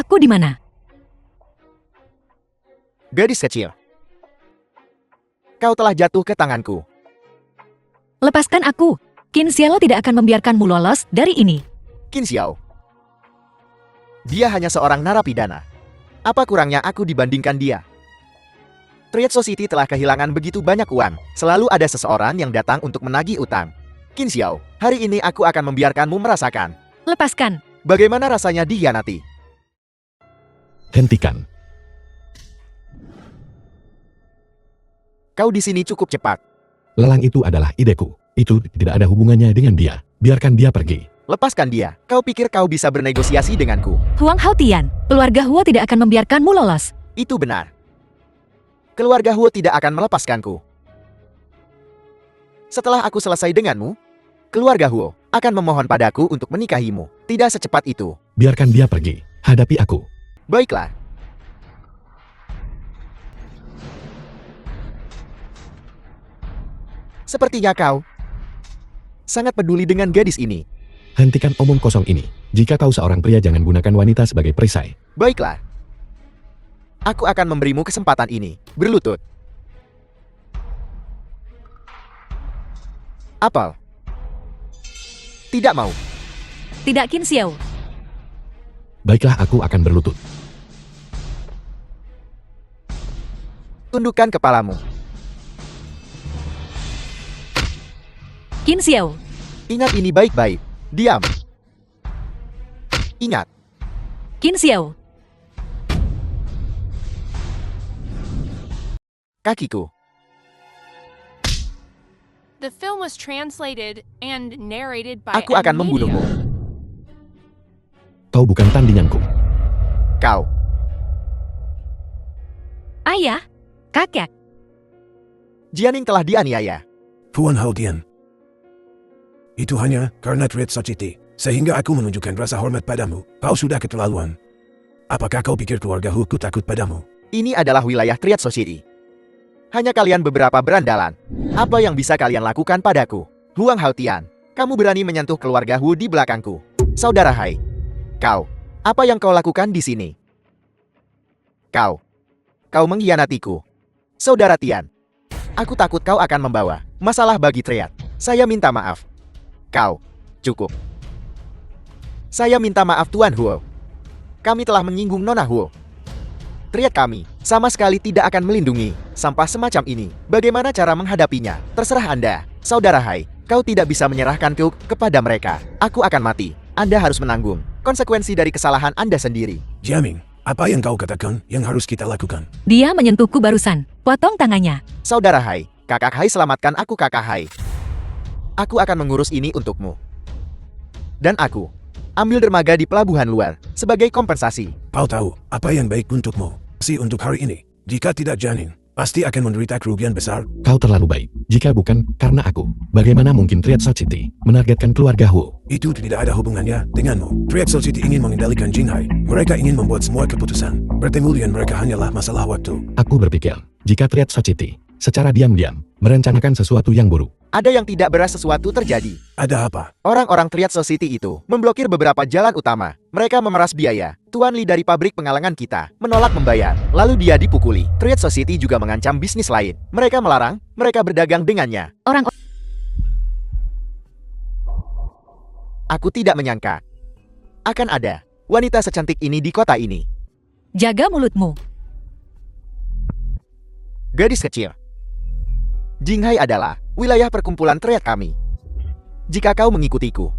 Aku di mana? Gadis kecil. Kau telah jatuh ke tanganku. Lepaskan aku. Qin Xiao tidak akan membiarkanmu lolos dari ini. Qin Xiao. Dia hanya seorang narapidana. Apa kurangnya aku dibandingkan dia? Triad Society telah kehilangan begitu banyak uang. Selalu ada seseorang yang datang untuk menagih utang. Qin Xiao, hari ini aku akan membiarkanmu merasakan. Lepaskan. Bagaimana rasanya dikhianati? Hentikan. Kau di sini cukup cepat. Lelang itu adalah ideku. Itu tidak ada hubungannya dengan dia. Biarkan dia pergi. Lepaskan dia. Kau pikir kau bisa bernegosiasi denganku? Huang Haotian, keluarga Huo tidak akan membiarkanmu lolos. Itu benar. Keluarga Huo tidak akan melepaskanku. Setelah aku selesai denganmu, keluarga Huo akan memohon padaku untuk menikahimu. Tidak secepat itu. Biarkan dia pergi. Hadapi aku. Baiklah. Sepertinya kau sangat peduli dengan gadis ini. Hentikan omong kosong ini. Jika kau seorang pria, jangan gunakan wanita sebagai perisai. Baiklah. Aku akan memberimu kesempatan ini. Berlutut. Apel. Tidak mau. Tidak, Qin Xiao. Baiklah, aku akan berlutut. Tundukkan kepalamu. Qin Xiao. Ingat ini baik-baik. Diam. Ingat. Qin Xiao. Kakiku. The film was translated and narrated by Aku akan membunuhmu. Kau bukan tandinganku. Kau. Ayah. Kakek. Jianing telah dianiaya. Huang Haotian. Itu hanya karena Triad Society, sehingga aku menunjukkan rasa hormat padamu. Kau sudah keterlaluan. Apakah kau pikir keluarga Huku takut padamu? Ini adalah wilayah Triad Society. Hanya kalian beberapa berandalan. Apa yang bisa kalian lakukan padaku? Huang Haotian, kamu berani menyentuh keluarga Hu di belakangku. Saudara Hai. Kau. Apa yang kau lakukan di sini? Kau. Kau mengkhianatiku. Saudara Tian. Aku takut kau akan membawa masalah bagi Triad. Saya minta maaf. Kau. Cukup. Saya minta maaf Tuan Huo. Kami telah menyinggung Nona Huo. Triad kami sama sekali tidak akan melindungi sampah semacam ini. Bagaimana cara menghadapinya? Terserah Anda. Saudara Hai, kau tidak bisa menyerahkan kepada mereka. Aku akan mati. Anda harus menanggung konsekuensi dari kesalahan Anda sendiri. Jiaming, apa yang kau katakan yang harus kita lakukan? Dia menyentuhku barusan. Potong tangannya. Saudara Hai, kakak Hai, selamatkan aku kakak Hai. Aku akan mengurus ini untukmu. Dan aku ambil dermaga di pelabuhan luar sebagai kompensasi. Kau tahu apa yang baik untukmu. Untuk hari ini, jika tidak Janin, pasti akan menderita kerugian besar. Kau terlalu baik. Jika bukan karena aku, bagaimana mungkin Triad Society menargetkan keluarga Hu? Itu tidak ada hubungannya denganmu. Triad Society ingin mengendalikan Jinghai. Mereka ingin membuat semua keputusan. Bertemu dengan mereka hanyalah masalah waktu. Aku berpikir, jika Triad Society secara diam-diam merencanakan sesuatu yang buruk. Ada yang tidak beres sesuatu terjadi. Ada apa? Orang-orang Triad Society itu memblokir beberapa jalan utama. Mereka memeras biaya. Tuan Li dari pabrik pengalangan kita menolak membayar. Lalu dia dipukuli. Triad Society juga mengancam bisnis lain. Mereka melarang mereka berdagang dengannya. Aku tidak menyangka akan ada wanita secantik ini di kota ini. Jaga mulutmu. Gadis kecil. Jinghai adalah wilayah perkumpulan Triad kami. Jika kau mengikutiku,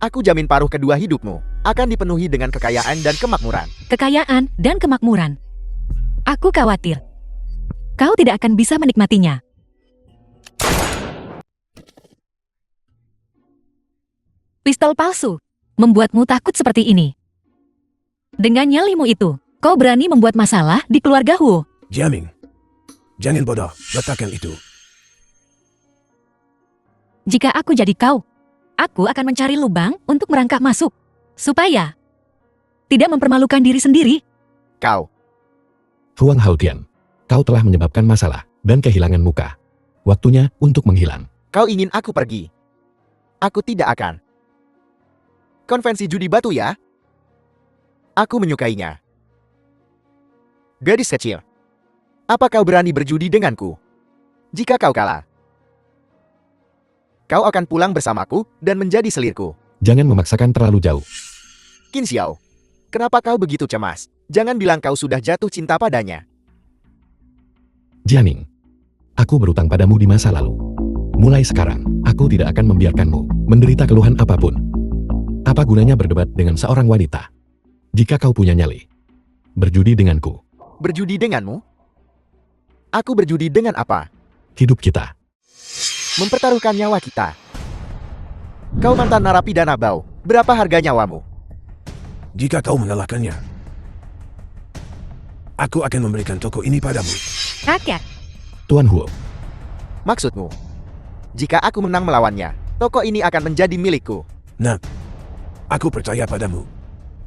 aku jamin paruh kedua hidupmu akan dipenuhi dengan kekayaan dan kemakmuran. Kekayaan dan kemakmuran. Aku khawatir kau tidak akan bisa menikmatinya. Pistol palsu membuatmu takut seperti ini. Dengan nyalimu itu, kau berani membuat masalah di keluarga Hu. Jiaming, jangan bodoh, letakkan itu. Jika aku jadi kau, aku akan mencari lubang untuk merangkak masuk. Supaya tidak mempermalukan diri sendiri. Kau. Huang Haotian, kau telah menyebabkan masalah dan kehilangan muka. Waktunya untuk menghilang. Kau ingin aku pergi? Aku tidak akan. Konvensi judi batu ya? Aku menyukainya. Gadis kecil, apa kau berani berjudi denganku? Jika kau kalah, kau akan pulang bersamaku dan menjadi selirku. Jangan memaksakan terlalu jauh. Qin Xiao, kenapa kau begitu cemas? Jangan bilang kau sudah jatuh cinta padanya. Jianing, aku berutang padamu di masa lalu. Mulai sekarang, aku tidak akan membiarkanmu menderita keluhan apapun. Apa gunanya berdebat dengan seorang wanita? Jika kau punya nyali, berjudi denganku. Berjudi denganmu? Aku berjudi dengan apa? Hidup kita. Mempertaruhkan nyawa kita. Kau mantan narapidana Bao. Berapa harga nyawamu? Jika kau mengalahkannya, aku akan memberikan toko ini padamu. Kakek, Tuan Huo, Maksudmu, jika aku menang melawannya, toko ini akan menjadi milikku. Nah, aku percaya padamu.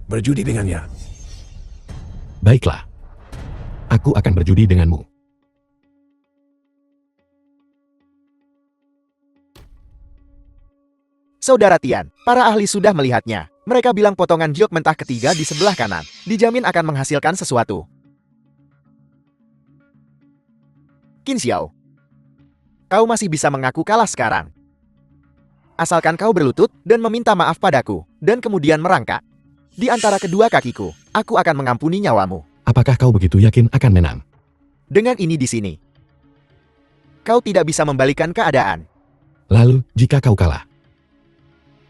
Berjudi dengannya. baiklah. Aku akan berjudi denganmu. Saudara Tian, para ahli sudah melihatnya. Mereka bilang potongan giok mentah ketiga di sebelah kanan dijamin akan menghasilkan sesuatu. Qin Xiao, kau masih bisa mengaku kalah sekarang. Asalkan kau berlutut dan meminta maaf padaku, dan kemudian merangkak. Di antara kedua kakiku, aku akan mengampuni nyawamu. Apakah kau begitu yakin akan menang? Dengan ini di sini, kau tidak bisa membalikan keadaan. Lalu, jika kau kalah,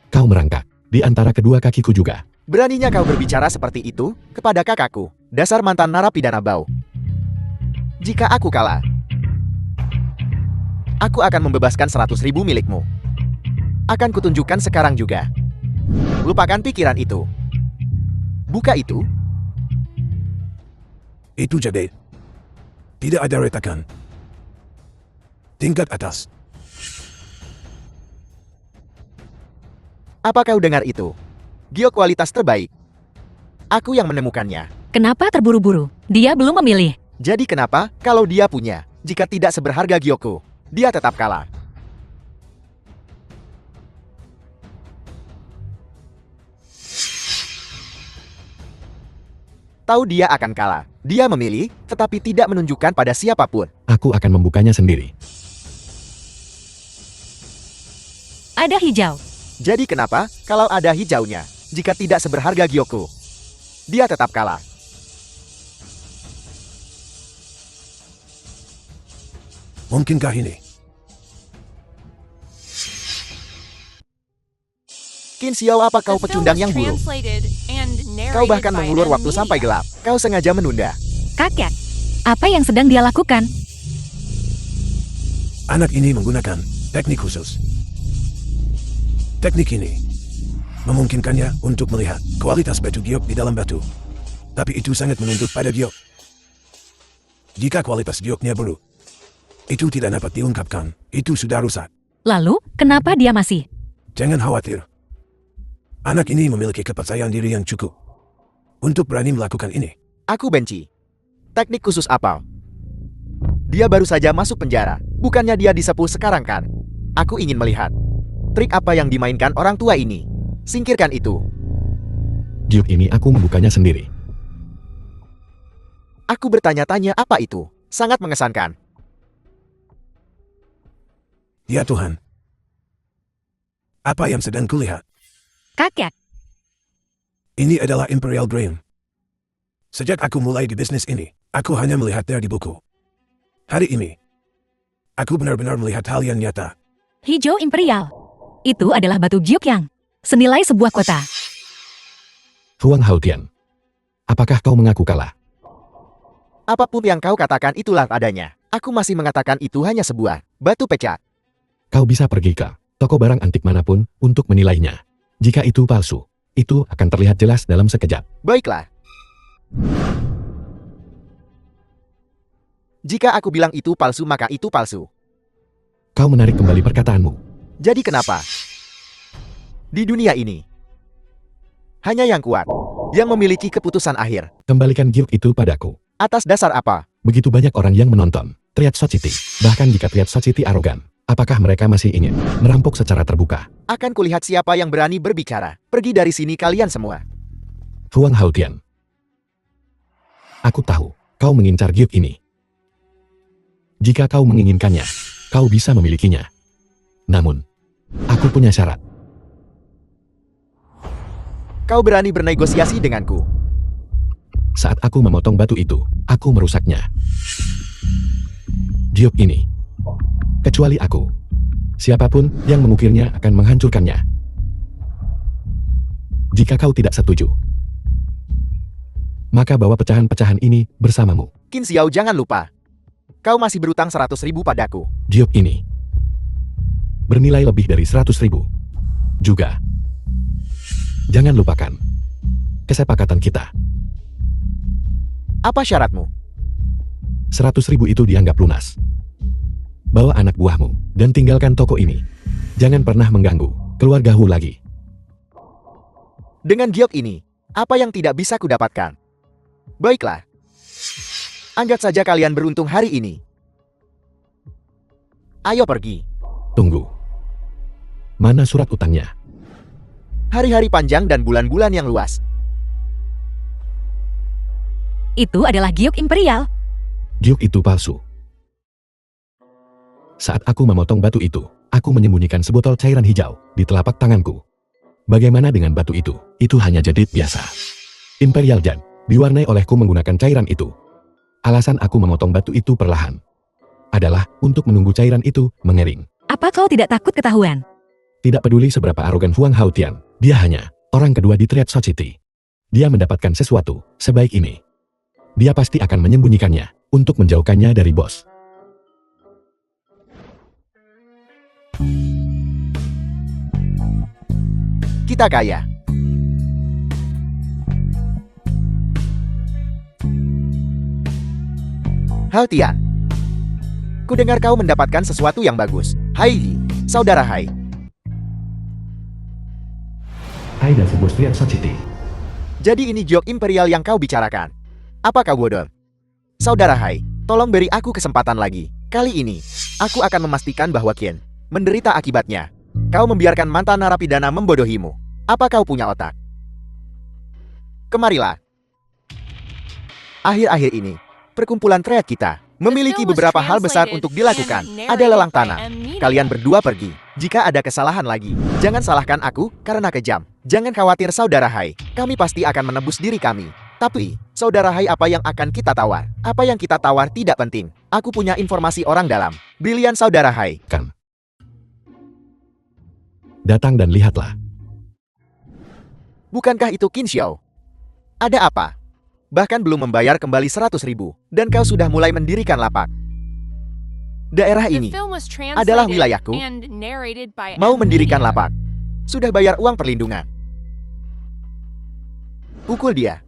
kau merangkak di antara kedua kakiku juga. Beraninya kau berbicara seperti itu kepada kakakku, dasar mantan narapidana Bao. Jika aku kalah, aku akan membebaskan 100.000 milikmu. Akan kutunjukkan sekarang juga. Lupakan pikiran itu. Buka itu. Itu jadi. Tidak ada retakan. Tingkat atas. Apa kau dengar itu? Giok kualitas terbaik. Aku yang menemukannya. kenapa terburu-buru? Dia belum memilih. Jadi kenapa kalau dia punya? Jika tidak seberharga giokku, dia tetap kalah. Tahu dia akan kalah. Dia memilih, tetapi tidak menunjukkan pada siapapun. Aku akan membukanya sendiri. Ada hijau. Jadi kenapa kalau ada hijaunya? Jika tidak seberharga giokku, dia tetap kalah. Mungkinkah ini? Qin Xiao, apa kau The film pecundang was yang buruk? translated and Kau narrated bahkan by mengulur an waktu sampai media. gelap. Kau sengaja menunda. Kakek, apa yang sedang dia lakukan? Anak ini menggunakan teknik khusus. Teknik ini memungkinkannya untuk melihat kualitas batu giok di dalam batu. Tapi itu sangat menuntut pada giok. Jika kualitas gioknya buruk, itu tidak dapat diungkapkan. Itu sudah rusak. Lalu, kenapa dia masih? Jangan khawatir. Anak ini memiliki kepercayaan diri yang cukup untuk berani melakukan ini. Aku benci. Teknik khusus apa? Dia baru saja masuk penjara. Bukannya dia disepuh sekarang kan? Aku ingin melihat trik apa yang dimainkan orang tua ini. Singkirkan itu. Giok ini aku membukanya sendiri. Aku bertanya-tanya apa itu. Sangat mengesankan. Ya Tuhan. Apa yang sedang kulihat? Kakek, Ini adalah Imperial Grain. Sejak aku mulai di bisnis ini, aku hanya melihatnya di buku. Hari ini, aku benar-benar melihat hal yang nyata. hijau imperial. Itu adalah batu giok yang senilai sebuah kota. Huang Haotian, apakah kau mengaku kalah? Apapun yang kau katakan itulah adanya. Aku masih mengatakan itu hanya sebuah batu pecat. Kau bisa pergi ke toko barang antik manapun untuk menilainya. Jika itu palsu, itu akan terlihat jelas dalam sekejap. Baiklah. Jika aku bilang itu palsu, maka itu palsu. Kau menarik kembali perkataanmu. Jadi kenapa? Di dunia ini, hanya yang kuat, yang memiliki keputusan akhir. Kembalikan giok itu padaku. Atas dasar apa? Begitu banyak orang yang menonton Triad Society. Bahkan jika Triad Society arogan, apakah mereka masih ingin merampok secara terbuka? Akan kulihat siapa yang berani berbicara. Pergi dari sini kalian semua. Huang Haotian, Aku tahu, kau mengincar gift ini. Jika kau menginginkannya, kau bisa memilikinya. Namun, aku punya syarat. Kau berani bernegosiasi denganku. Saat aku memotong batu itu, aku merusaknya. Giok ini. Kecuali aku. Siapapun yang mengukirnya akan menghancurkannya. Jika kau tidak setuju, maka bawa pecahan-pecahan ini bersamamu. Qin Xiao, jangan lupa. Kau masih berutang 100.000 padaku. Giok ini bernilai lebih dari 100.000. Juga, jangan lupakan kesepakatan kita. Apa syaratmu? 100.000 itu dianggap lunas. Bawa anak buahmu dan tinggalkan toko ini. Jangan pernah mengganggu keluarga Hu lagi. Dengan giok ini, apa yang tidak bisa kudapatkan? Baiklah. Anggap saja kalian beruntung hari ini. Ayo pergi. Tunggu. Mana surat utangnya? Hari-hari panjang dan bulan-bulan yang luas. Itu adalah giok imperial. Giok itu palsu. Saat aku memotong batu itu, aku menyembunyikan sebotol cairan hijau di telapak tanganku. Bagaimana dengan batu itu? Itu hanya jadit biasa. Imperial Jade diwarnai olehku menggunakan cairan itu. Alasan aku memotong batu itu perlahan adalah untuk menunggu cairan itu mengering. Apa kau tidak takut ketahuan? Tidak peduli seberapa arogan Huang Haotian, dia hanya orang kedua di Triad Society. Dia mendapatkan sesuatu sebaik ini. Dia pasti akan menyembunyikannya untuk menjauhkannya dari bos. Kita kaya. Haotian, kudengar kau mendapatkan sesuatu yang bagus. Hai, saudara Hai. Hai dan sebuah Triad Society. Jadi ini giok imperial yang kau bicarakan. Apa kau bodoh? Saudara Hai, tolong beri aku kesempatan lagi. Kali ini, aku akan memastikan bahwa Qin menderita akibatnya. Kau membiarkan mantan narapidana membodohimu. Apa kau punya otak? Kemarilah. Akhir-akhir ini, perkumpulan Triad kita memiliki beberapa hal besar untuk dilakukan. Ada lelang tanah. Kalian berdua pergi. Jika ada kesalahan lagi, jangan salahkan aku karena kejam. Jangan khawatir saudara Hai, kami pasti akan menebus diri kami. Tapi, saudara Hai, apa yang akan kita tawar? Apa yang kita tawar tidak penting. Aku punya informasi orang dalam. Brilian saudara Hai. Kan. Datang dan lihatlah. Bukankah itu Qin Xiao? Ada apa? Bahkan belum membayar kembali 100.000, dan kau sudah mulai mendirikan lapak. Daerah The ini film was adalah translated wilayahku. and narrated by Mau mendirikan Media. lapak. Sudah bayar uang perlindungan. Pukul dia.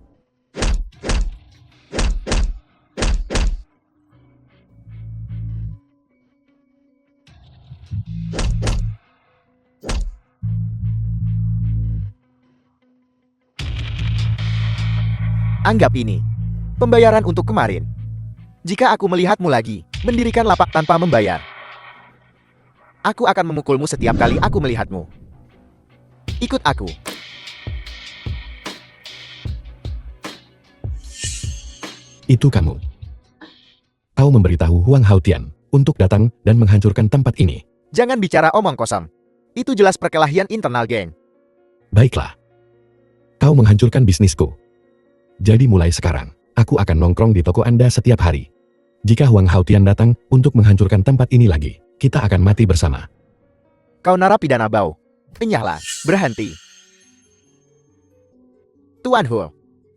Anggap ini pembayaran untuk kemarin. Jika aku melihatmu lagi mendirikan lapak tanpa membayar, aku akan memukulmu setiap kali aku melihatmu. Ikut aku. Itu kamu. Kau memberitahu Huang Haotian untuk datang dan menghancurkan tempat ini. Jangan bicara omong kosong. Itu jelas perkelahian internal geng. Baiklah. Kau menghancurkan bisnisku. Jadi mulai sekarang, aku akan nongkrong di toko Anda setiap hari. Jika Huang Haotian datang untuk menghancurkan tempat ini lagi, kita akan mati bersama. Kau narapidana bau. Enyahlah, berhenti. Tuan Hu,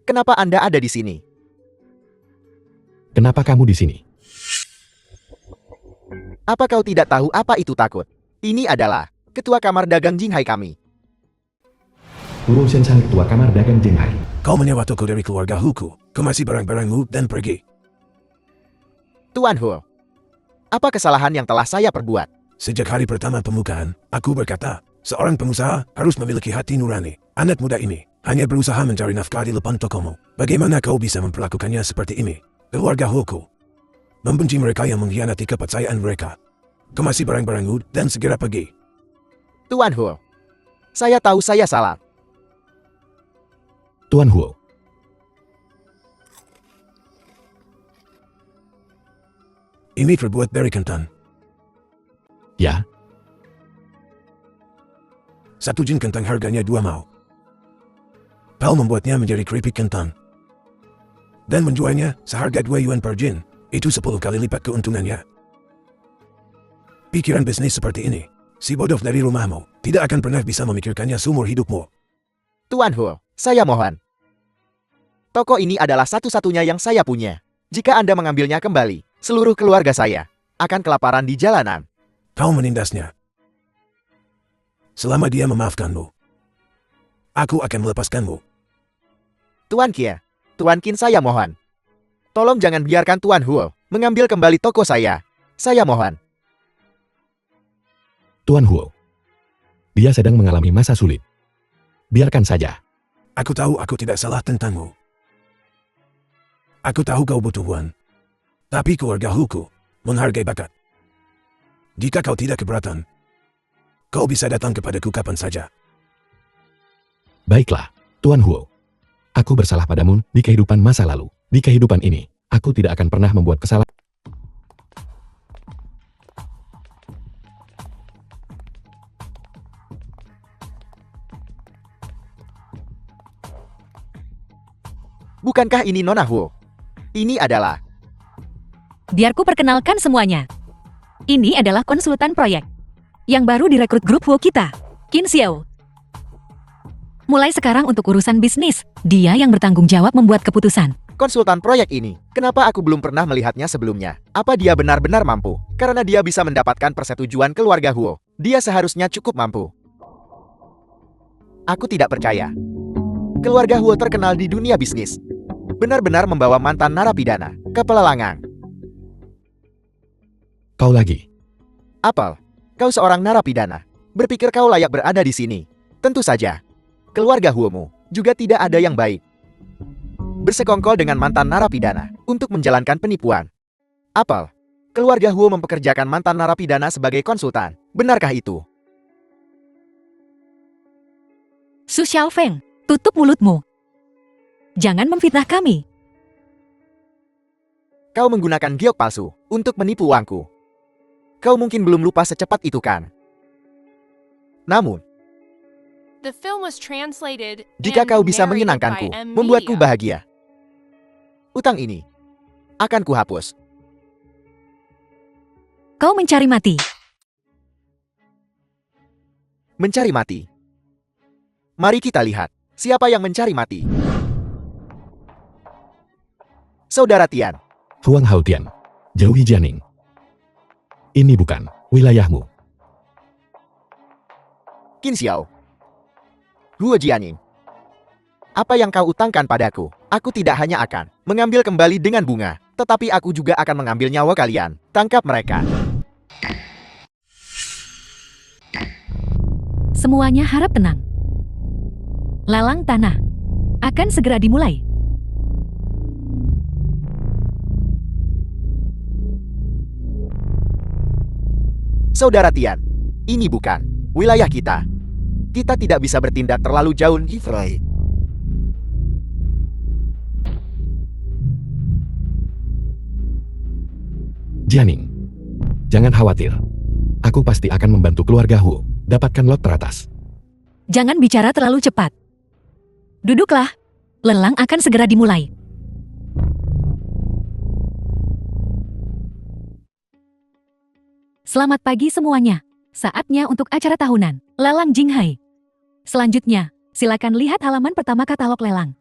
kenapa Anda ada di sini? Kenapa kamu di sini? Apa kau tidak tahu apa itu takut? Ini adalah Ketua Kamar Dagang Jinghai kami. Guru Sensang, Ketua Kamar Dagang Jinghai. Kau menyewa toko dari keluarga Huku, kemasi barang-barangmu dan pergi. Tuan Hu, apa kesalahan yang telah saya perbuat? Sejak hari pertama pembukaan, aku berkata, seorang pengusaha harus memiliki hati nurani. Anak muda ini hanya berusaha mencari nafkah di depan tokomu. Bagaimana kau bisa memperlakukannya seperti ini? Keluarga Huku membenci mereka yang mengkhianati kepercayaan mereka. Kemasi barang-barangmu dan segera pergi. Tuan Hu, saya tahu saya salah. Tuan Huo. Ini terbuat dari kentang. Ya, 1 jin kentang harganya 2 mao. Pal membuatnya menjadi keripik kentang. Dan menjualnya seharga 2 yuan per jin. Itu 10 kali lipat keuntungannya. Pikiran bisnis seperti ini, si bodoh dari rumahmu tidak akan pernah bisa memikirkannya seumur hidupmu. Tuan Huo, saya mohon. Toko ini adalah satu-satunya yang saya punya. Jika Anda mengambilnya kembali, seluruh keluarga saya akan kelaparan di jalanan. Kau menindasnya. Selama dia memaafkanmu, aku akan melepaskanmu. Tuan Kia, Tuan Qin, saya mohon. Tolong jangan biarkan Tuan Huo mengambil kembali toko saya. Saya mohon. Tuan Huo. Dia sedang mengalami masa sulit. Biarkan saja. Aku tahu aku tidak salah tentangmu. Aku tahu kau butuh uang. Tapi keluarga Huku menghargai bakat. Jika kau tidak keberatan, kau bisa datang kepadaku kapan saja. Baiklah, Tuan Huo. Aku bersalah padamu di kehidupan masa lalu. Di kehidupan ini, aku tidak akan pernah membuat kesalahan. Bukankah ini Nona Huo? Ini adalah... Biarku perkenalkan semuanya. Ini adalah konsultan proyek yang baru direkrut grup Huo kita, Qin Xiao. Mulai sekarang untuk urusan bisnis, dia yang bertanggung jawab membuat keputusan. konsultan proyek ini. Kenapa aku belum pernah melihatnya sebelumnya? Apa dia benar-benar mampu? Karena dia bisa mendapatkan persetujuan keluarga Huo. Dia seharusnya cukup mampu. Aku tidak percaya. Keluarga Huo terkenal di dunia bisnis. Benar-benar membawa mantan narapidana ke pelelangan. Kau lagi. Apel, kau seorang narapidana. Berpikir kau layak berada di sini. Tentu saja. Keluarga Huomu juga tidak ada yang baik. Bersekongkol dengan mantan narapidana untuk menjalankan penipuan. Apel, keluarga Huo mempekerjakan mantan narapidana sebagai konsultan. Benarkah itu? Su Xiaofeng, tutup mulutmu. Jangan memfitnah kami. Kau menggunakan giok palsu untuk menipu uangku. Kau mungkin belum lupa secepat itu kan? Namun, The film was translated jika and kau bisa narrated menyenangkanku, by M. membuatku Media. bahagia, utang ini akan kuhapus. Kau mencari mati. Mencari mati. Mari kita lihat siapa yang mencari mati. Saudara Tian, Huang Haotian. Jauhi Jianing. Ini bukan wilayahmu. Qin Xiao, Huo Jianing. Apa yang kau utangkan padaku? Aku tidak hanya akan mengambil kembali dengan bunga, tetapi aku juga akan mengambil nyawa kalian. Tangkap mereka. Semuanya harap tenang. Lelang tanah akan segera dimulai. Saudara Tian, ini bukan wilayah kita. Kita tidak bisa bertindak terlalu jauh, Ifroi. Jianing. Jangan khawatir. Aku pasti akan membantu keluarga Huo. Dapatkan lot teratas. Jangan bicara terlalu cepat. Duduklah. Lelang akan segera dimulai. Selamat pagi semuanya. Saatnya untuk acara tahunan, Lelang Jinghai. Selanjutnya, silakan lihat halaman pertama katalog lelang.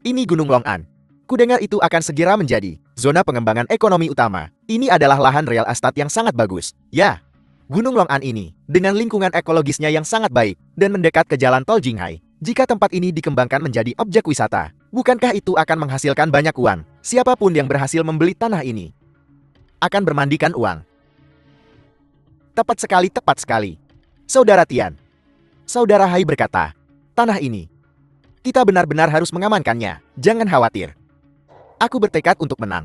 Ini Gunung Longan. Kudengar itu akan segera menjadi zona pengembangan ekonomi utama. Ini adalah lahan real estate yang sangat bagus. Ya, Gunung Longan ini dengan lingkungan ekologisnya yang sangat baik dan mendekat ke jalan tol Jinghai. Jika tempat ini dikembangkan menjadi objek wisata, bukankah itu akan menghasilkan banyak uang? Siapapun yang berhasil membeli tanah ini akan bermandikan uang. Tepat sekali. Saudara Tian, Saudara Hai berkata, tanah ini, kita benar-benar harus mengamankannya. Jangan khawatir. Aku bertekad untuk menang.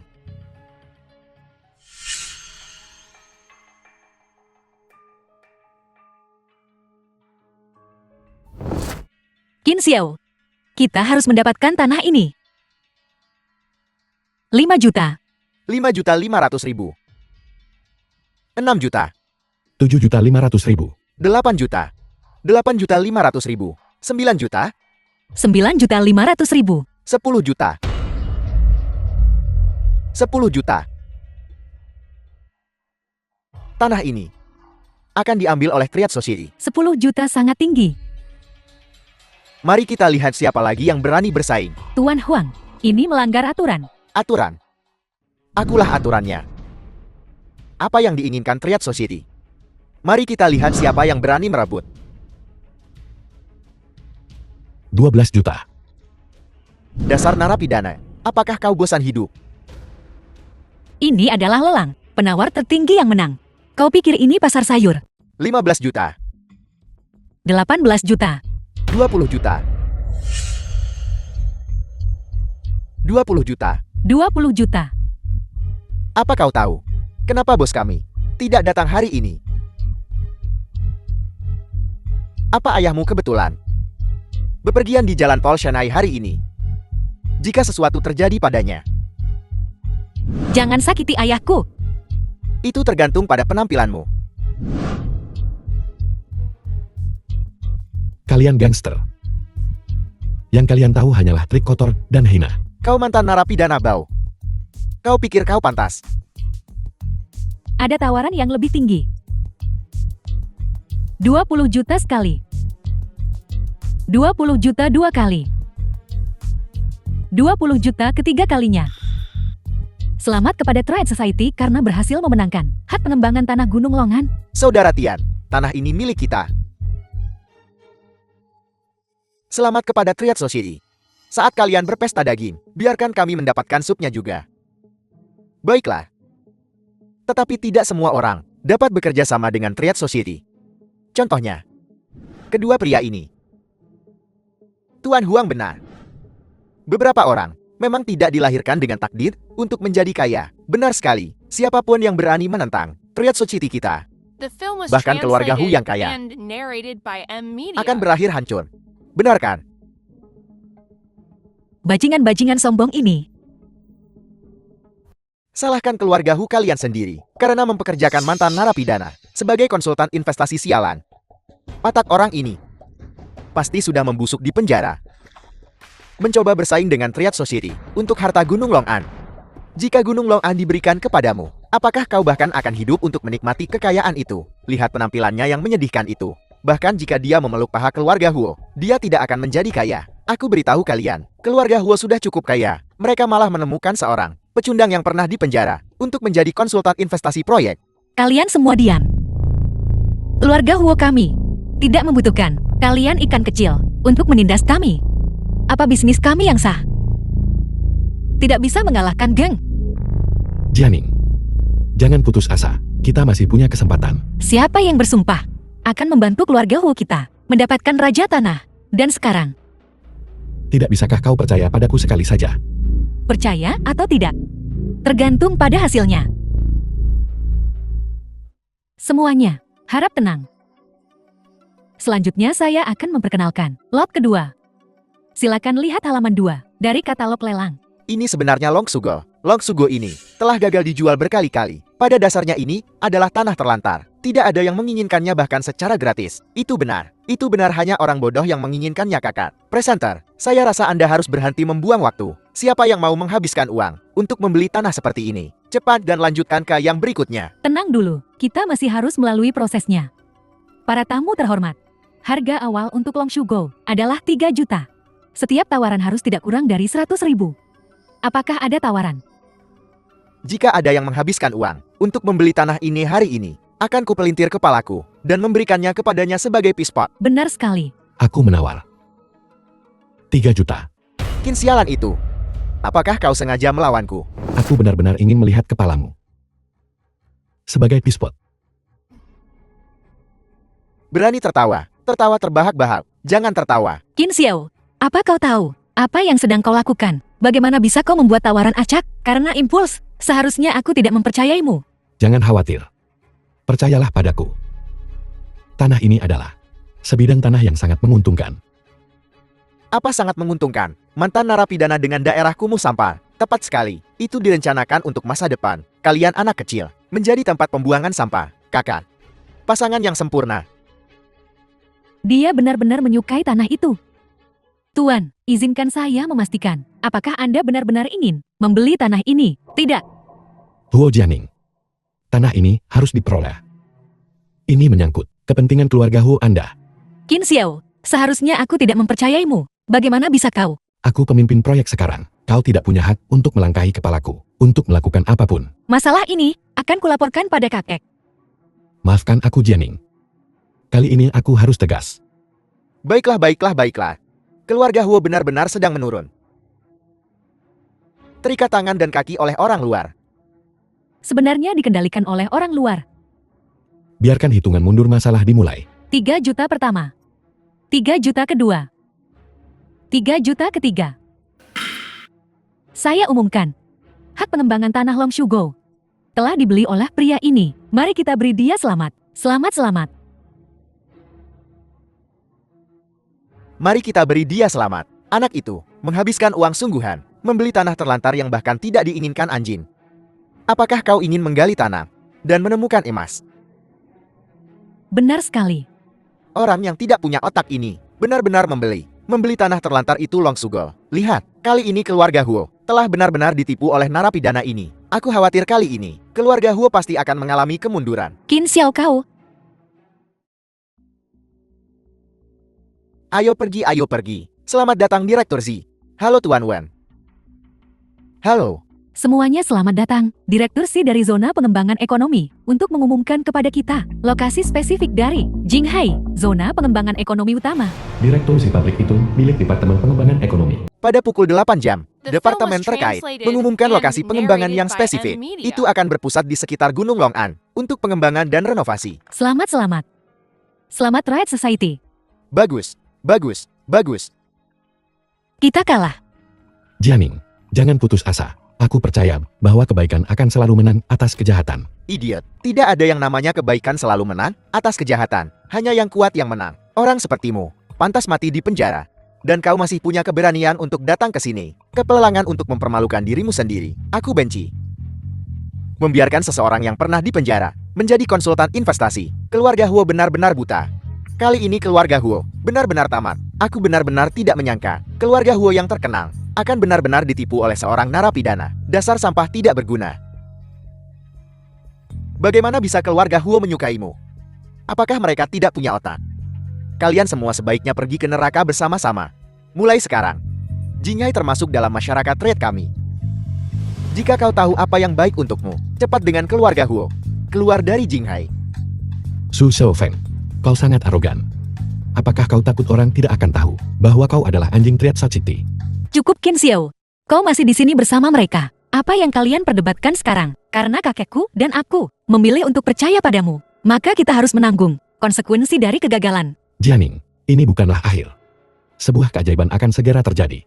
Qin Xiao, kita harus mendapatkan tanah ini. 5 juta. 5.500.000. 6 juta. 7.500.000. 8 juta. 8.500.000. 9 juta. 9.500.000. 10 juta. 10 juta. Tanah ini akan diambil oleh Triad Society. 10 juta sangat tinggi. Mari kita lihat siapa lagi yang berani bersaing. Tuan Huang, ini melanggar aturan. Aturan. Akulah aturannya. Apa yang diinginkan Triad Society? Mari kita lihat siapa yang berani merebut. 12 juta. Dasar narapidana, apakah kau bosan hidup? Ini adalah lelang, penawar tertinggi yang menang. Kau pikir ini pasar sayur? 15 juta. 18 juta. 20 juta. 20 juta. 20 juta. Apa kau tahu? Kenapa bos kami tidak datang hari ini? Apa ayahmu kebetulan bepergian di jalan Paul Shanghai hari ini? Jika sesuatu terjadi padanya, Jangan sakiti ayahku. itu tergantung pada penampilanmu. Kalian gangster. Yang kalian tahu hanyalah trik kotor dan hina. Kau mantan narapidana bau. Kau pikir kau pantas? Ada tawaran yang lebih tinggi. 20 juta sekali. 20 juta dua kali. 20 juta ketiga kalinya. Selamat kepada Triad Society karena berhasil memenangkan hak pengembangan tanah Gunung Longan. Saudara Tian, tanah ini milik kita. Selamat kepada Triad Society. Saat kalian berpesta daging, biarkan kami mendapatkan supnya juga. Baiklah. Tetapi tidak semua orang dapat bekerja sama dengan Triad Society. Contohnya, kedua pria ini. Tuan Huang benar. Beberapa orang memang tidak dilahirkan dengan takdir untuk menjadi kaya. Benar sekali, siapapun yang berani menentang Triad Society kita The film was Bahkan keluarga Hu translated yang kaya and narrated by M Media. akan berakhir hancur. Benar kan? Bajingan-bajingan sombong ini. Salahkan keluarga Hu kalian sendiri karena mempekerjakan mantan narapidana sebagai konsultan investasi sialan. Otak orang ini pasti sudah membusuk di penjara. Mencoba bersaing dengan Triad Society untuk harta Gunung Longan. Jika Gunung Longan diberikan kepadamu, apakah kau bahkan akan hidup untuk menikmati kekayaan itu? Lihat penampilannya yang menyedihkan itu. Bahkan jika dia memeluk paha keluarga Huo, dia tidak akan menjadi kaya. Aku beritahu kalian, keluarga Huo sudah cukup kaya. Mereka malah menemukan seorang pecundang yang pernah dipenjara untuk menjadi konsultan investasi proyek. Kalian semua diam. Keluarga Huo kami tidak membutuhkan kalian ikan kecil untuk menindas kami. Apa bisnis kami yang sah? Tidak bisa mengalahkan geng. Jianing. Jangan putus asa. Kita masih punya kesempatan. Siapa yang bersumpah akan membantu keluarga Huo kita mendapatkan raja tanah? Dan sekarang, Tidak bisakah kau percaya padaku sekali saja? percaya atau tidak? Tergantung pada hasilnya. Semuanya, harap tenang. Selanjutnya saya akan memperkenalkan lot kedua. Silakan lihat halaman 2 dari katalog lelang. Ini sebenarnya Long Sugo. Long Sugo ini telah gagal dijual berkali-kali. Pada dasarnya ini adalah tanah terlantar. Tidak ada yang menginginkannya bahkan secara gratis. Itu benar. Itu benar hanya orang bodoh yang menginginkannya kakak. Presenter, saya rasa Anda harus berhenti membuang waktu. Siapa yang mau menghabiskan uang untuk membeli tanah seperti ini? Cepat dan lanjutkan ke yang berikutnya. Tenang dulu, kita masih harus melalui prosesnya. Para tamu terhormat, harga awal untuk Long Sugo adalah 3 juta. Setiap tawaran harus tidak kurang dari 100.000. Apakah ada tawaran? Jika ada yang menghabiskan uang untuk membeli tanah ini hari ini, akan kupelintir kepalaku dan memberikannya kepadanya sebagai pispot. Benar sekali. Aku menawar. 3 juta. Kin sialan itu. Apakah kau sengaja melawanku? Aku benar-benar ingin melihat kepalamu. Sebagai pispot. Berani tertawa. Tertawa terbahak-bahak. Jangan tertawa. Qin Xiao, apa kau tahu? Apa yang sedang kau lakukan? Bagaimana bisa kau membuat tawaran acak? Karena impuls, seharusnya aku tidak mempercayaimu. Jangan khawatir. Percayalah padaku. Tanah ini adalah sebidang tanah yang sangat menguntungkan. Apa sangat menguntungkan? Mantan narapidana dengan daerah kumuh sampah Tepat sekali, itu direncanakan untuk masa depan. Kalian anak kecil, menjadi tempat pembuangan sampah, kakak. Pasangan yang sempurna. Dia benar-benar menyukai tanah itu. Tuan, izinkan saya memastikan, apakah Anda benar-benar ingin membeli tanah ini? Tidak. Huo Jianing. Tanah ini harus diperoleh. Ini menyangkut kepentingan keluarga Huo Anda. Qin Xiao, seharusnya aku tidak mempercayaimu. Bagaimana bisa kau? Aku pemimpin proyek sekarang. Kau tidak punya hak untuk melangkahi kepalaku, untuk melakukan apapun. Masalah ini akan kulaporkan pada kakek. Maafkan aku Jianing. Kali ini aku harus tegas. Baiklah. Keluarga Huo benar-benar sedang menurun. Terikat tangan dan kaki oleh orang luar. Sebenarnya dikendalikan oleh orang luar. Biarkan hitungan mundur masalah dimulai. 3 juta pertama. 3 juta kedua. 3 juta ketiga. Saya umumkan, hak pengembangan tanah Long Shugo telah dibeli oleh pria ini. Mari kita beri dia selamat. Selamat. Mari kita beri dia selamat. Anak itu menghabiskan uang sungguhan, membeli tanah terlantar yang bahkan tidak diinginkan anjing. Apakah kau ingin menggali tanah dan menemukan emas? Benar sekali. Orang yang tidak punya otak ini benar-benar membeli tanah terlantar itu Long Shugo. Lihat, kali ini keluarga Huo telah benar-benar ditipu oleh narapidana ini. Aku khawatir kali ini keluarga Huo pasti akan mengalami kemunduran. Qin Xiao kau. Ayo pergi. Selamat datang Direktur Z. Halo Tuan Wen. Halo. Semuanya selamat datang, Direktur Si dari Zona Pengembangan Ekonomi, untuk mengumumkan kepada kita lokasi spesifik dari Jinghai, Zona Pengembangan Ekonomi Utama. Direktur si pabrik itu milik Departemen Pengembangan Ekonomi. Pada pukul 8 jam, The departemen film was terkait translated mengumumkan and lokasi pengembangan yang narrated by spesifik. N Media. Itu akan berpusat di sekitar Gunung Longan untuk pengembangan dan renovasi. Selamat. Selamat Riot Society. Bagus. Kita kalah. Jianing, jangan putus asa. Aku percaya bahwa kebaikan akan selalu menang atas kejahatan. Idiot, tidak ada yang namanya kebaikan selalu menang atas kejahatan. Hanya yang kuat yang menang. Orang sepertimu pantas mati di penjara. Dan kau masih punya keberanian untuk datang ke sini. Kepelelangan untuk mempermalukan dirimu sendiri. Aku benci. Membiarkan seseorang yang pernah di penjara menjadi konsultan investasi. Keluarga Huo benar-benar buta. Kali ini keluarga Huo benar-benar tamat. Aku benar-benar tidak menyangka keluarga Huo yang terkenal akan benar-benar ditipu oleh seorang narapidana. Dasar sampah tidak berguna. Bagaimana bisa keluarga Huo menyukaimu? Apakah mereka tidak punya otak? Kalian semua sebaiknya pergi ke neraka bersama-sama. Mulai sekarang, Jinghai termasuk dalam masyarakat trade kami. Jika kau tahu apa yang baik untukmu, cepat dengan keluarga Huo. Keluar dari Jinghai. Su Xiaofeng, kau sangat arogan. Apakah kau takut orang tidak akan tahu bahwa kau adalah anjing Triad City? Cukup Qin Xiao. Kau masih di sini bersama mereka. Apa yang kalian perdebatkan sekarang? Karena kakekku dan aku memilih untuk percaya padamu, maka kita harus menanggung konsekuensi dari kegagalan. Jianing, ini bukanlah akhir. Sebuah keajaiban akan segera terjadi.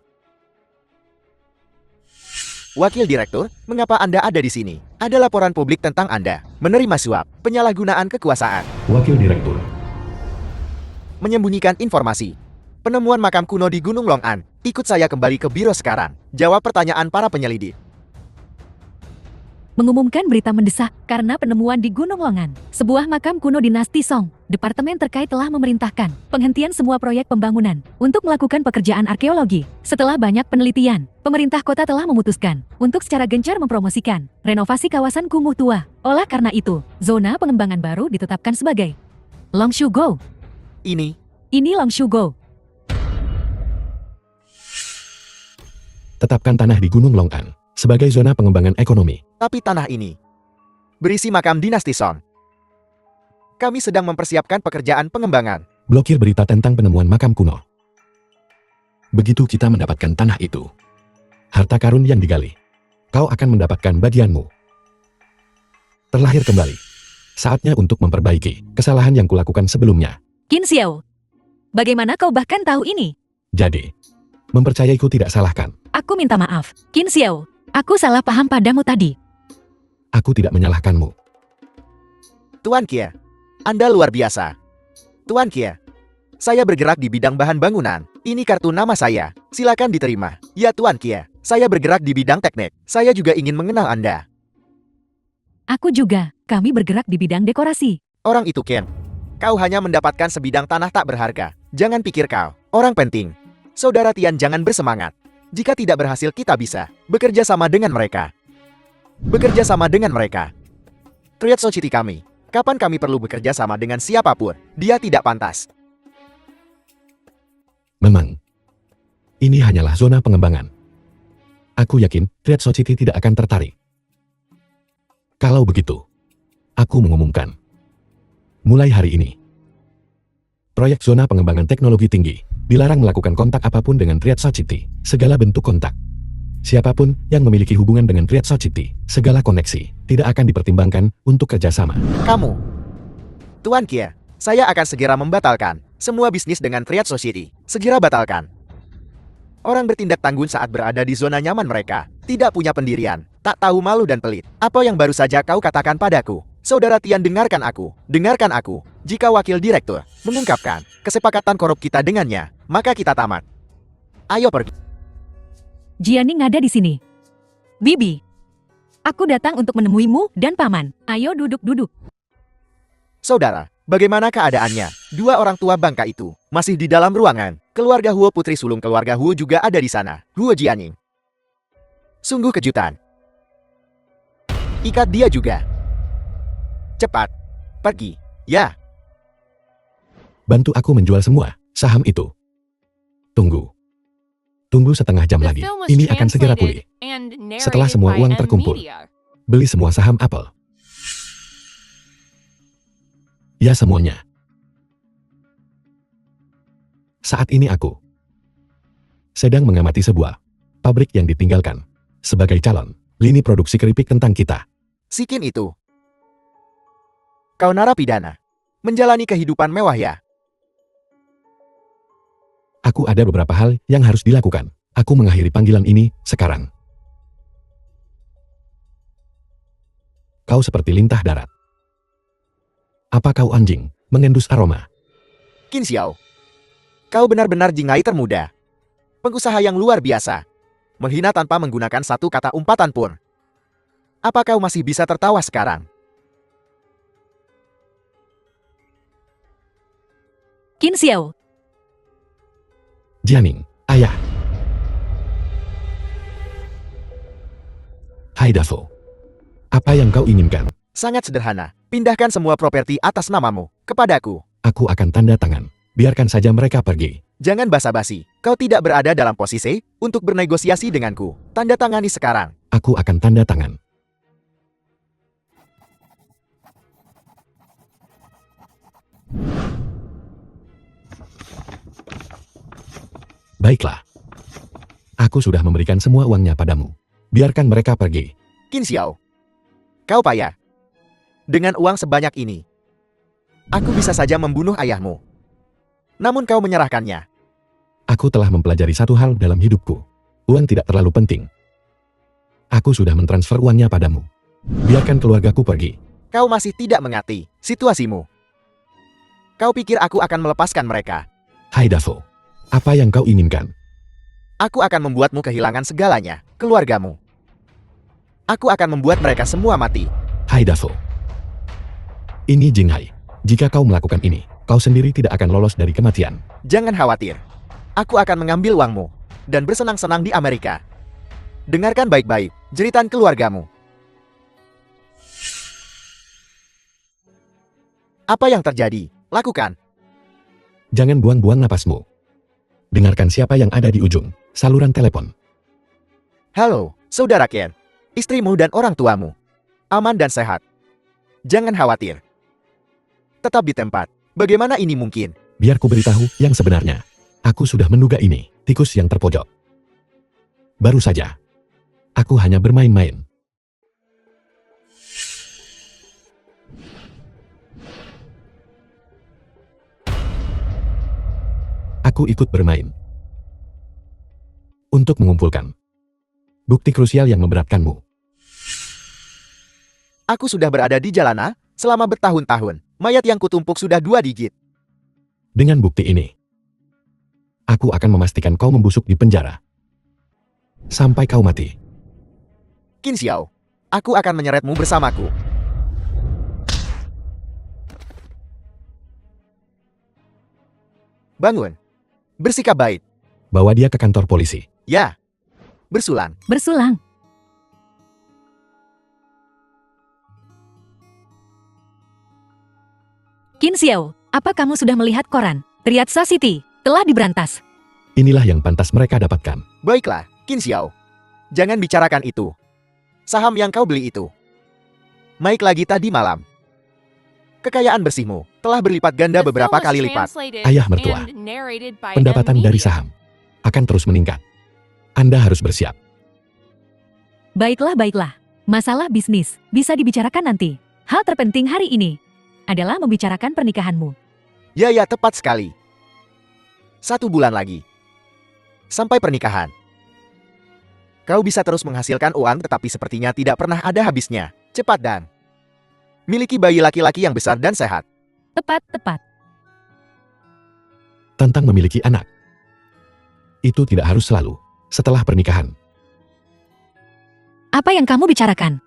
Wakil Direktur, mengapa Anda ada di sini? Ada laporan publik tentang Anda menerima suap, penyalahgunaan kekuasaan, Wakil Direktur, menyembunyikan informasi, penemuan makam kuno di Gunung Longan. Ikut saya kembali ke biro sekarang. Jawab pertanyaan para penyelidik. Mengumumkan berita mendesak karena penemuan di Gunung Longan, sebuah makam kuno dinasti Song. Departemen terkait telah memerintahkan penghentian semua proyek pembangunan untuk melakukan pekerjaan arkeologi. Setelah banyak penelitian, pemerintah kota telah memutuskan untuk secara gencar mempromosikan renovasi kawasan kumuh tua. Oleh karena itu, zona pengembangan baru ditetapkan sebagai Long Shugo. Ini Long Shugo. tetapkan tanah di Gunung Longan sebagai zona pengembangan ekonomi. Tapi tanah ini berisi makam dinasti Song. Kami sedang mempersiapkan pekerjaan pengembangan. Blokir berita tentang penemuan makam kuno. Begitu kita mendapatkan tanah itu, harta karun yang digali, kau akan mendapatkan bagianmu. Terlahir kembali. Saatnya untuk memperbaiki kesalahan yang kulakukan sebelumnya. Qin Xiao, bagaimana kau bahkan tahu ini? Jadi, mempercayaiku tidak salahkan. Aku minta maaf, Qin Xiao. Aku salah paham padamu tadi. Aku tidak menyalahkanmu. Tuan Kia, Anda luar biasa. Tuan Kia, Saya bergerak di bidang bahan bangunan. Ini kartu nama saya. Silakan diterima. Ya Tuan Kia, saya bergerak di bidang teknik. Saya juga ingin mengenal Anda. Aku juga. Kami bergerak di bidang dekorasi. Orang itu Ken. Kau hanya mendapatkan sebidang tanah tak berharga. Jangan pikir kau orang penting. Saudara Tian, jangan bersemangat. Jika tidak berhasil, kita bisa bekerja sama dengan mereka. Bekerja sama dengan mereka. Triad Society kami. Kapan kami perlu bekerja sama dengan siapapun? Dia tidak pantas. Memang. Ini hanyalah zona pengembangan. Aku yakin Triad Society tidak akan tertarik. Kalau begitu, aku mengumumkan. Mulai hari ini, proyek zona pengembangan teknologi tinggi dilarang melakukan kontak apapun dengan Triad Society, segala bentuk kontak. Siapapun yang memiliki hubungan dengan Triad Society, segala koneksi, tidak akan dipertimbangkan untuk kerjasama. Kamu, Tuan Kia, saya akan segera membatalkan semua bisnis dengan Triad Society. Segera batalkan. Orang bertindak tanggung saat berada di zona nyaman mereka, tidak punya pendirian, tak tahu malu dan pelit. Apa yang baru saja kau katakan padaku? Saudara Tian, dengarkan aku. Dengarkan aku. Jika wakil direktur mengungkapkan kesepakatan korup kita dengannya, maka kita tamat. Ayo pergi. Jianing ada di sini. Bibi, aku datang untuk menemuimu dan paman. Ayo duduk-duduk. Saudara, bagaimana keadaannya? Dua orang tua bangka itu masih di dalam ruangan. Keluarga Huo, putri sulung keluarga Huo juga ada di sana. Huo Jianing. Sungguh kejutan. Ikat dia juga. Cepat. Pergi. Ya. Bantu aku menjual semua saham itu. Tunggu. Tunggu setengah jam The lagi. film was Ini akan segera pulih. translated and Setelah narrated semua by uang M terkumpul. Media. Beli semua saham Apple. Ya, semuanya. Saat ini aku sedang mengamati sebuah pabrik yang ditinggalkan sebagai calon lini produksi keripik tentang kita. Sikin itu. Kau narapidana. Menjalani kehidupan mewah ya. Aku ada beberapa hal yang harus dilakukan. Aku mengakhiri panggilan ini sekarang. Kau seperti lintah darat. Apa kau anjing mengendus aroma? Qin Xiao. Kau benar-benar jingai termuda. Pengusaha yang luar biasa. Menghina tanpa menggunakan satu kata umpatan pun. Apa kau masih bisa tertawa sekarang? Qin Xiao, Jianing, ayah. Hai Davo. Apa yang kau inginkan? Sangat sederhana. Pindahkan semua properti atas namamu kepadaku. Aku akan tanda tangan. Biarkan saja mereka pergi. Jangan basa-basi. Kau tidak berada dalam posisi untuk bernegosiasi denganku. Tanda tangani sekarang. Aku akan tanda tangan. Baiklah. Aku sudah memberikan semua uangnya padamu. Biarkan mereka pergi. Qin Xiao. Kau payah. Dengan uang sebanyak ini, aku bisa saja membunuh ayahmu. Namun kau menyerahkannya. Aku telah mempelajari satu hal dalam hidupku. Uang tidak terlalu penting. Aku sudah mentransfer uangnya padamu. Biarkan keluargaku pergi. Kau masih tidak mengerti situasimu. Kau pikir aku akan melepaskan mereka? Hai Davo. Apa yang kau inginkan? Aku akan membuatmu kehilangan segalanya, keluargamu. Aku akan membuat mereka semua mati. Hai Davo. Ini Jinghai. Jika kau melakukan ini, kau sendiri tidak akan lolos dari kematian. Jangan khawatir. Aku akan mengambil uangmu dan bersenang-senang di Amerika. Dengarkan baik-baik jeritan keluargamu. Apa yang terjadi? Lakukan. Jangan buang-buang napasmu. Dengarkan siapa yang ada di ujung saluran telepon. Halo, Saudara Ken. Istrimu dan orang tuamu. Aman dan sehat. Jangan khawatir. Tetap di tempat. Bagaimana ini mungkin? Biar ku beritahu yang sebenarnya. Aku sudah menduga ini, tikus yang terpojok. Baru saja. Aku hanya bermain-main. Aku ikut bermain. Untuk mengumpulkan bukti krusial yang memberatkanmu. Aku sudah berada di Jalana selama bertahun-tahun. Mayat yang kutumpuk sudah 2 digit. Dengan bukti ini, Aku akan memastikan kau membusuk di penjara. Sampai kau mati. Qin Xiao, aku akan menyeretmu bersamaku. Bangun. Bersikap baik. Bawa dia ke kantor polisi. Ya. Bersulang. Bersulang. Qin Xiao, apa kamu sudah melihat koran? Triadsa City telah diberantas. Inilah yang pantas mereka dapatkan. Baiklah, Qin Xiao. Jangan bicarakan itu. Saham yang kau beli itu. Naik lagi tadi malam. Kekayaan bersihmu telah berlipat ganda The film beberapa was kali lipat. translated Ayah mertua. and narrated by Pendapatan M dari Media. saham akan terus meningkat. Anda harus bersiap. Baiklah, baiklah. Masalah bisnis bisa dibicarakan nanti. Hal terpenting hari ini adalah membicarakan pernikahanmu. Ya, tepat sekali. 1 bulan lagi. Sampai pernikahan. Kau bisa terus menghasilkan uang tetapi sepertinya tidak pernah ada habisnya. Cepat dan miliki bayi laki-laki yang besar dan sehat. Tepat, tepat. Tentang memiliki anak. Itu tidak harus selalu setelah pernikahan. Apa yang kamu bicarakan?